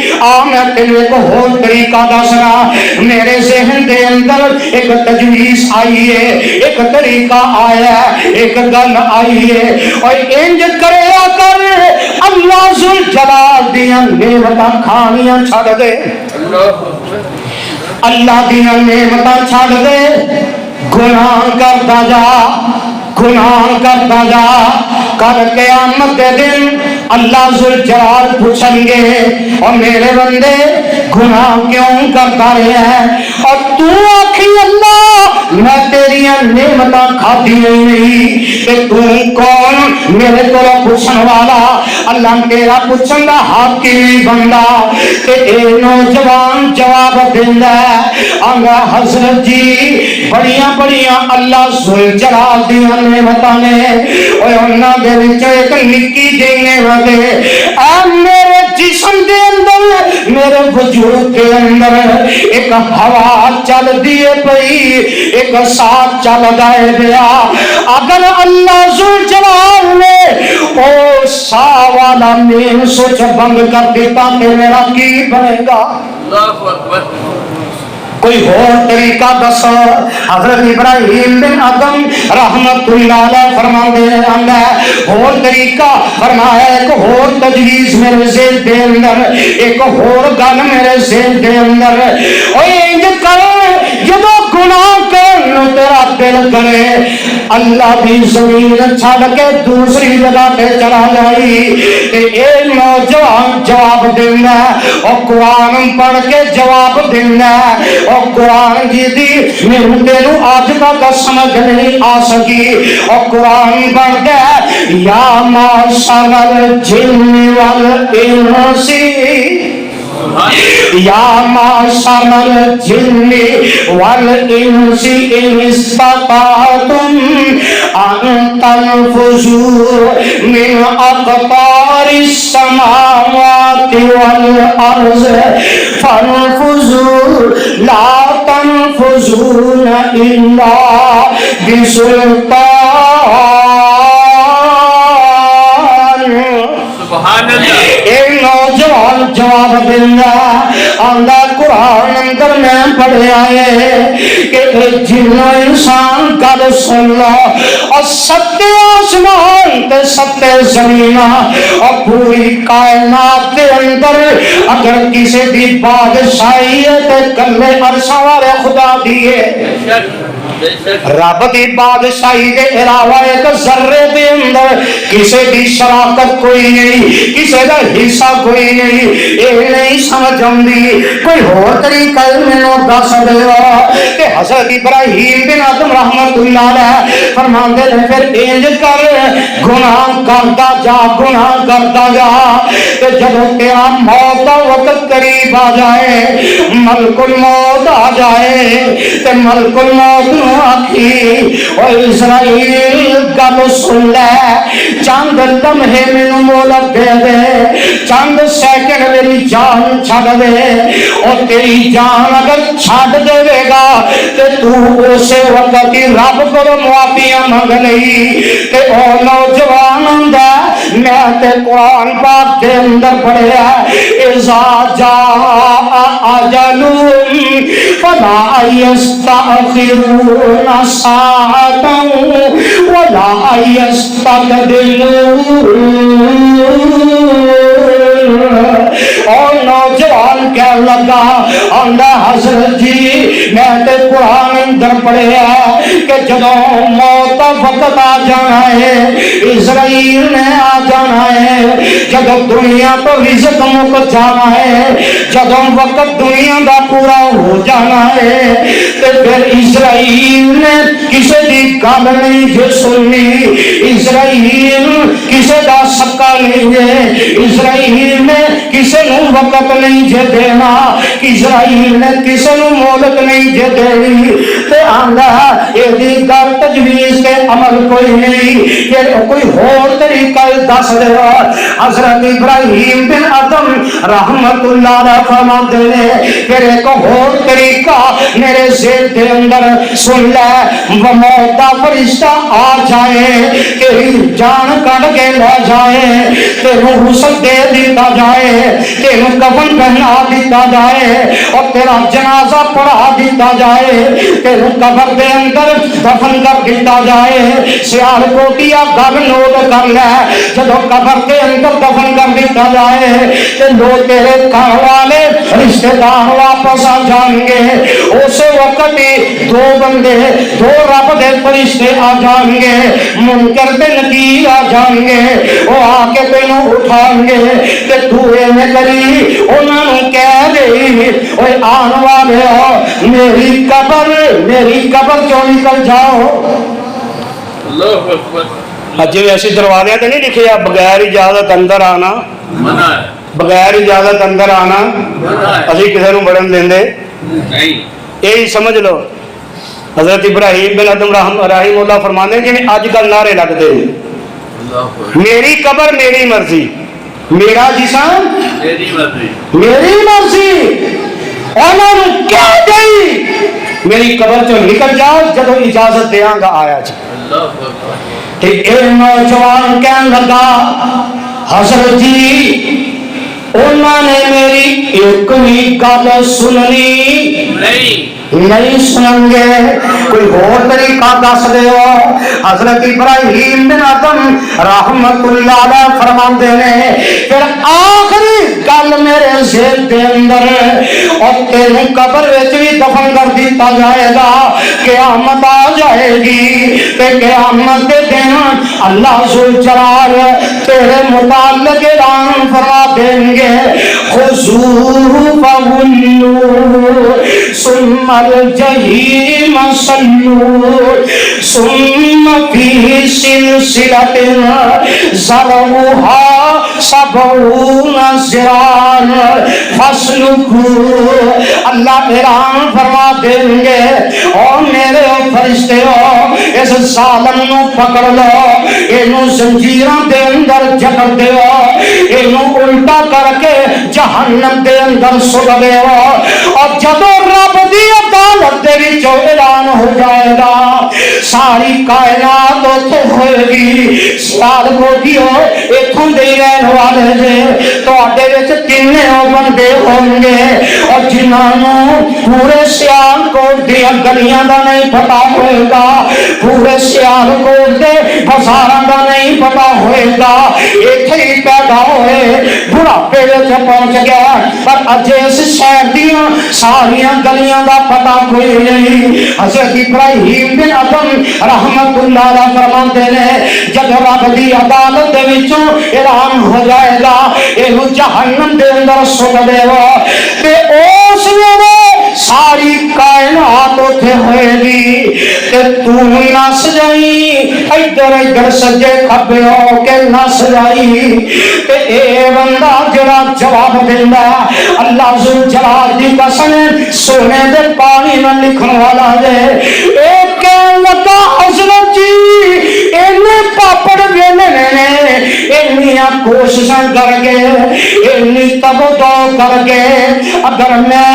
میں تینوں ایک اور طریقہ دسنا میرے ذہن دے اندر ایک تجویز آئی ہے ایک طریقہ آیا ہے ایک گل آئی ہے اور انج کریا کر اللہ ذوالجلال دیاں نعمتاں کھانیاں چھڑ دے اللہ دیاں نعمتاں چھڑ دے گناہ کرتا جا کل قیامت کے دن اللہ ذوالجلال پوچھیں گے اور میرے بندے گناہ کیوں کرتا رہا ہے اور تو آکھی اللہ میں تیری نعمتاں کھاتی نہیں کہ تو کون میرے کو پوچھن والا اللہ تیرا پوچھن دا حق کی نہیں بندا کہ اے نوجوان جواب دیندا ہے آنگا حضرت جی بڑیاں اللہ ذوالجلال دیاں نعمتاں نے اوے انہاں دے وچ ایک نکی جہی نعمت ہے اے میرے جسم دے اندر میرے وجود کے اندر ایک ہوا چل دیے پئی ایک ساتھ چل گئے دیا اگر اللہ ذوالجلال نے او سا والا مین سوچ بند کر دیتا کہ میرا کی بنے گا اللہ اکبر کوئی اور طریقہ دسو حضرت ابراہیم بن ادم رحمت اللہ علیہ فرماتے ہیں اور طریقہ فرمایا ایک اور تجویز میرے ذہن دے اندر ایک اور گل میرے ذہن دے اندر اوے انج کرو جب گناہ کرن تیرا دل کرے اللہ بھی زمین چھڑ کے دوسری جگہ پہ چلا جائی کہ اے نوجوان جواب دینا اور قرآن پڑھ کے جواب دینا اور قرآن جی دی میرے نو آج تک سمجھ نہیں آ سکی اور قرآن پڑھ کے یا معشر الجن والانس یا معشر الجن والانس ان استطعتم ان تنفذوا من اقطار السماوات والارض فانفذوا لا تنفذون الا بسلطان سبحان اللہ اے نوجوان جواب دینا آندا قرآن اندر میں پڑھیا ہے کہ جنوں انسان گل سن لو اور ستے آسمان تے ستے زمین اور پوری کائنات دے اندر اگر کسی دی بادشاہی ہے تے کلے عرشاں والے خدا دیے رب دی بادشاہی دے علاوہ ایک ذرے دے اندر کسی دی شراکت کوئی نہیں، کسی دا حصہ کوئی نہیں۔ اے نہیں سمجھ آندی کوئی اور طریقہ مینوں دس دیو کہ حضرت ابراہیم بن آدم رحمت اللہ علیہ فرماندے نے پھر انج کر گناہ کردا جا گناہ کردا جا کہ جدوں تیرا موت دا وقت قریب آ جائے ملک الموت آ جائے تے ملک الموت آخی او اسرائیل گل سن لے چند لمحے مینوں مہلت دے دے چند سیکنڈ میری جان چھڈ دے اور تیری جان اگر چھڈ دے گا تے تو اسے وقت ہی رب کو معافیاں منگ لئی تے او نوجوان ہوندا میں تے قرآن پاک دے اندر پڑھیا اذا جاء اجلهم فلا يستأخرون ساعة ولا يستقدمون۔ اور نوجوان کہنے لگا آندا حضرت جی میں تے قرآن اندر پڑھیا کہ جدوں موت کا وقت آ جانا ہے اسرائیل نے آ جانا ہے جدوں دنیا تو رزق مک جانا ہے جدوں وقت دنیا دا پورا ہو جانا ہے تے پھر اسرائیل نے کسی دی گل نہیں جو سننی اسرائیل کسی دا سکا نہیں ہے اسرائیل نے کسی نو وقت نہیں جے دینا اسرائیل نے کسی نو مہلت نہیں جے دینی تے آندا اے دی گل تجویز تے عمل کوئی نہیں کہ کوئی اور طریقہ دس دے۔ حضرت ابراہیم بن آدم رحمت اللہ علیہ فرماتے ہیں پھر ایک اور طریقہ میرے ذہن کے اندر سن لے وہ موت دا فرشتہ آ جائے تیری جان کٹ کے لے جائے تیروں غسل دے دیتا جائے تیروں کفن پہنا دیتا جائے اور تیرا جنازہ پڑھا دیتا جائے تیروں قبر دے اندر دفن کر دیتا جائے سیال کوٹیا گل نوٹ کر لے جدو قبر کے اندر دفن کر دیتا جائے تے لوگ تیرے گھر والے رشتہ دار واپس آ جائیں گے اسے وقت ہی دو بندے دو رب دے فرشتے آ جائیں گے منکر تے نکیر آ جائیں گے وہ آ کے تینوں اٹھائیں گے تے تو ایویں کری انہاں نوں کہہ دے اوے آن والے ہو میری قبر چوں نکل جاؤ۔ اللہ اکبر۔ اج ایسے دروازے تے نہیں لکھیا بغیر اجازت اندر آنا منع ہے بغیر اجازت اندر آنا اسی کسی نوں بڑھن دیندے نہیں۔ یہی سمجھ لو حضرت ابراہیم بن آدم رحیم اللہ فرماندے جی اج کل نعرے لگتے ہیں اللہ اکبر۔ میری قبر میری مرضی میرا جسم میری مرضی میری مرضی انہوں نے کہہ گئی میری قبر چوں نکل جاؤ جدو اجازت دیاں گا آیا جی۔ اللہ اکبر۔ کہ اے نوجوان کہنے لگا حضرت جی انہوں نے میری ایک بھی گل سننی نہیں سنیں گے کوئی اور طریقہ دس دیو۔ حضرت ابراہیم بن آدم رحمت اللہ علیہ فرماندے نے پھر آخری گل میرے ذہن دے اندر اور تیرے قبر وچ بھی دفن کر دیتا جائے گا قیامت آ جائے گی تے قیامت دے دن اللہ ذوالجلال تیرے متعلق اعلان فرما دیں گے خذوہ فغلوہ ثم الجحیم صلوہ ثم فی سلسلۃ ذرعها 70 ذراعا فاسلکوہ۔ اللہ اعلان فرما دیں گے او میرے فرشتے ہو اس ظالم نو پکڑ لو اینو زنجیراں دے اندر جکڑ دیو اینو الٹا کر کے جہنم دے اندر سٹ دیو اور جدو رب دی عدالت دے وچ اعلان ہو جائے گا ساری کائنات اوتھے ہوئے گی سوال کوٹیو ایتھوں دے رہن والے جے تواڈے وچ کنے او بندے ہون گے اور جنہاں نوں پورے سیال کوٹ دی گلیاں دا نہیں پتہ ہوئے گا پورے سیالکوٹ دے بازاراں دا نہیں پتا ہوئے گا، ایتھے ہی پیدا ہوئے بڑھاپے وچ پہنچ گیا، پر اجے اس شہر دیاں ساریاں گلیاں دا پتا کوئی نہیں۔ حضرت ابراہیم بن ادم رحمت اللہ علیہ فرماندے نے جب رب دی عدالت دے وچوں اعلان ہو جائے گا اینو جہنم دے اندر سٹ دے گا تے اس ویلے ساری کائنات اوتھے ہوئے گی تے تو نس جائی، ادھر ادھر سجے کھبے ہو کے نس جائی تے اے بندہ جڑا جواب دیندا اللہ ذو جلال دی قسم سونے دے پانی میں لکھن والا دے اے کہن لگا حضرت جی اینے پاپڑ ویلے نے اینیاں کوششاں کر کے اینی تبدو کر کے اگر میں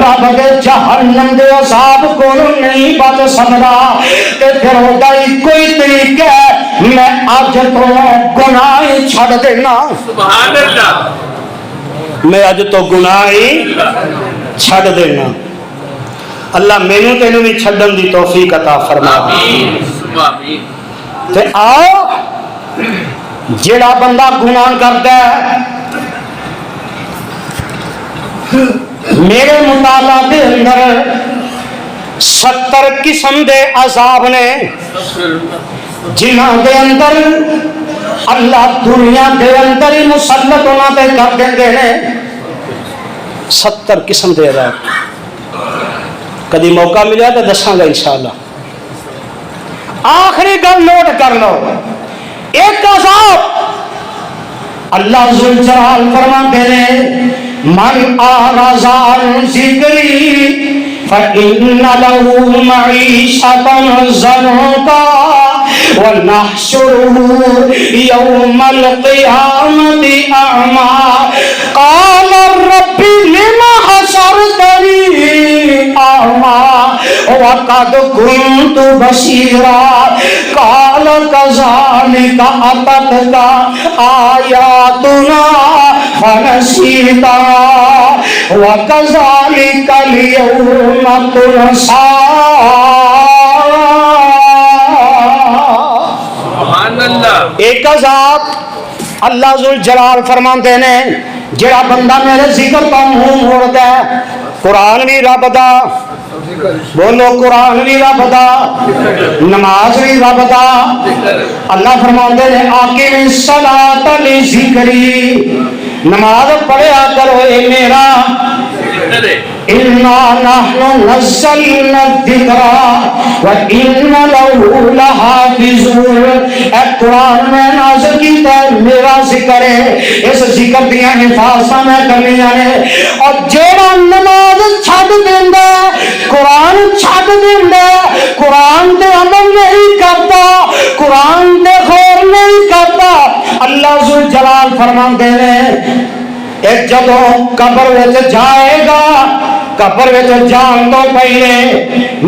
رب دے جہنم دے عذاب کو نہیں بچ سکدا تے پھر ہوتا ہی کوئی طریقہ ہے میں اج تو گناہ چھڈ دینا، سبحان اللہ، میں اج تو گناہ ہی چھڈ دینا۔ اللہ مینوں تینوں بھی چھڈن دی توفیق عطا فرما۔ آمین آمین۔ تے آؤ جڑا بندہ گناہ کردا ہے میرے مطالعہ دے اندر 70 قسم دے عذاب نے جنہاں دے اندر اللہ دنیا دے اندر ہی مسلط ہونا تے کر دیندے نے 70 قسم دے عذاب۔ کدی موقع ملیا تو دساں گا انشاءاللہ۔ آخری گل نوٹ کر لو، ایک عذاب اللہ ذوالجلال فرماتے ہیں من اعرض عن ذکری فإن له معیشة ضنکا ونحشره يوم القيامة أعمى قال رب لم حشرتني أعمى وقد كنت بصيرا قال كذلك أتتك آياتنا فنسيتها وكذلك اليوم تنسى۔ ایک عذاب اللہ ذوالجلال فرماندے نے جڑا بندہ میرے ذکر تو منہ موڑدا ہے، قرآن بھی رب دا، بولو قرآن بھی رب دا، نماز بھی رب دا، اللہ فرماندے نے آقم الصلاۃ لذکری، نماز پڑھیا کرو اے میرا، اِنَّا نَحْنُ نَزَّلْنَا الذِّكْرَ وَإِنَّ لَهُ لَحَافِظُونَ۔ اے قرآن میں نازل کیتا ہے میرا ذکر ہے، اس ذکر دیاں حفاظتاں میں کرنیاں نے، اور جیڑا نماز چھڈ دیندا قرآن چھڈ دیندا قرآن دے عمل نہیں کرتا، قرآن دے غور نہیں کرتا، اللہ ذوالجلال فرماندے نے ایک جدو قبر وچ جائے گا، قبر وچ جان تو پہلے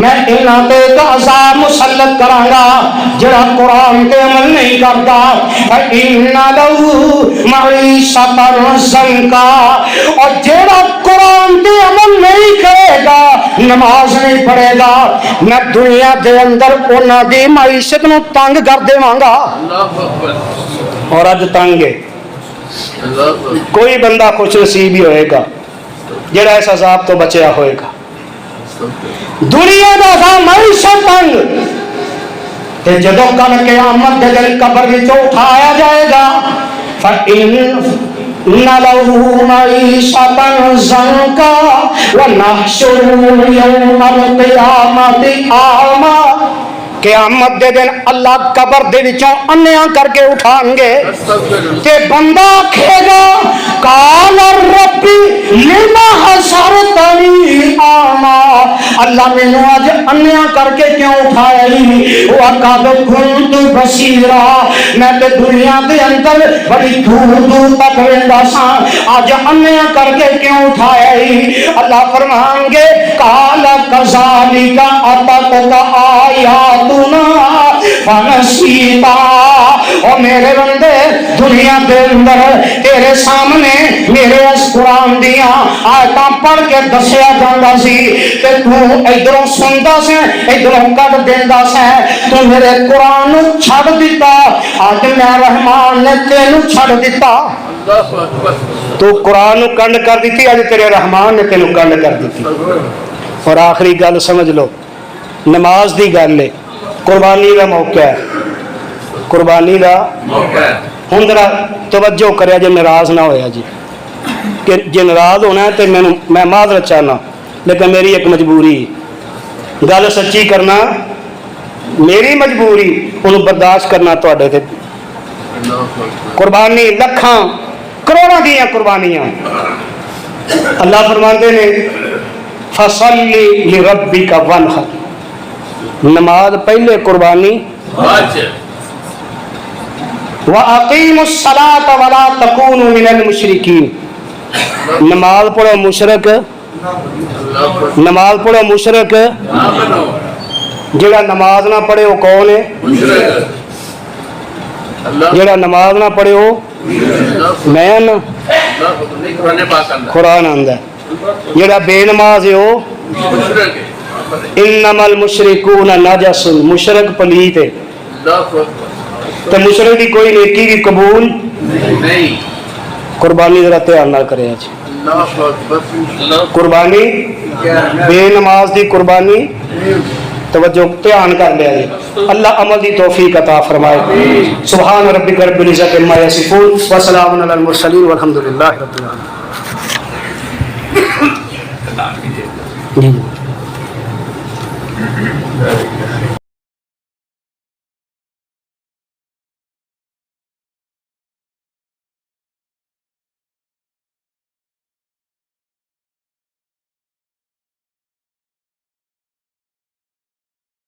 میں انہاں تے ایک عذاب مسلط کراں گا جڑا قرآن تے عمل نہیں کرتا، فإن له معیشة ضنکا، اور جڑا قرآن تے عمل نہیں کرے گا، نماز نہیں پڑھے گا، میں دنیا دے اندر انہاں دی معیشت نو تنگ کر دیواں گا۔ اللہ اکبر۔ اور اج تنگ ہے، کوئی بندہ خوش نصیب ہی ہوئے گا جڑا اس عذاب تو بچیا ہوئے گا۔ دنیا دا عذاب معیشت تنگ تے جدو کل قیامت دے دن قبر وچوں اٹھایا جائے گا فإن لَهُ مَعِيشَةً ضَنكًا وَنَحْشُرُهُ يَوْمَ الْقِيَامَةِ أَعْمَى۔ قیامت دے دن اللہ قبر دے وچوں انیاں کر کے اٹھان گے تے بندہ آکھے گا قال ربی لما حشرتنی اعمی، اللہ مینوں اج انیاں کر کے کیوں اٹھایا ہی، وقد كنت بصیرا، میں تے دنیا دے اندر بڑی دور دور تک ویندا ساں، اج انیاں کر کے کیوں اٹھایا ہی، اللہ فرمان گے قال كذلك اتتك آیاتنا فنسیتا، او میرے بندے دنیا دے اندر تیرے سامنے میرے اس قرآن دیاں آیتاں پڑھ کے دسیا جاندا سی کہ تو ادھروں سندا سے ادھروں کٹ دیندا سے تو میرے قرآن نو چھڑ دیتا اج میں رحمان نے تینوں چھڑ دیتا اللہ اکبر تو قرآن نو کنڈ کر دیتی اج تیرے رحمان نے تینوں کنڈ کر دیتی اور آخری گل سمجھ لو نماز دی گل ہے قربانی کا موقع ہے قربانی کا موقع ہے ہوں ذرا توجہ کریا جی ناراض نہ ہویا جی کہ جی ناراض ہونا ہے تو میں معذرت چاہنا لیکن میری ایک مجبوری گل سچی کرنا میری مجبوری انہوں برداشت کرنا تواڈے تے اللہ اکبر قربانی لکھاں کروڑاں دیاں قربانیاں اللہ فرماندے نے فصلی لربک وانحر نماز پہلے قربانی واجب وَأَقِيمُوا الصَّلَاةَ وَلَا تَكُونُوا مِنَ الْمُشْرِكِينَ نماز پڑھو مشرک اللہ اکبر نماز پڑھو مشرک آمنو جڑا نماز نہ پڑھے وہ کون ہے مشرک اللہ جڑا نماز نہ پڑھے وہ میں نا قرآن پاک اندر قرآن آندا ہے جڑا بے نماز ہے وہ مشرک ہے انما المشرکون نجس مشرک پلیت ہے اللہ اکبر تو مشرک دی کوئی نیکی بھی قبول نہیں قربانی ذرا دھیان نال کرے جی اللہ اکبر اللہ قربانی بے نماز دی قربانی توجہ دھیان کر لیا جی اللہ عمل دی توفیق عطا فرمائے سبحان ربک رب العزت عما یصفون وسلام علی المرسلین والحمد للہ رب العالمین جی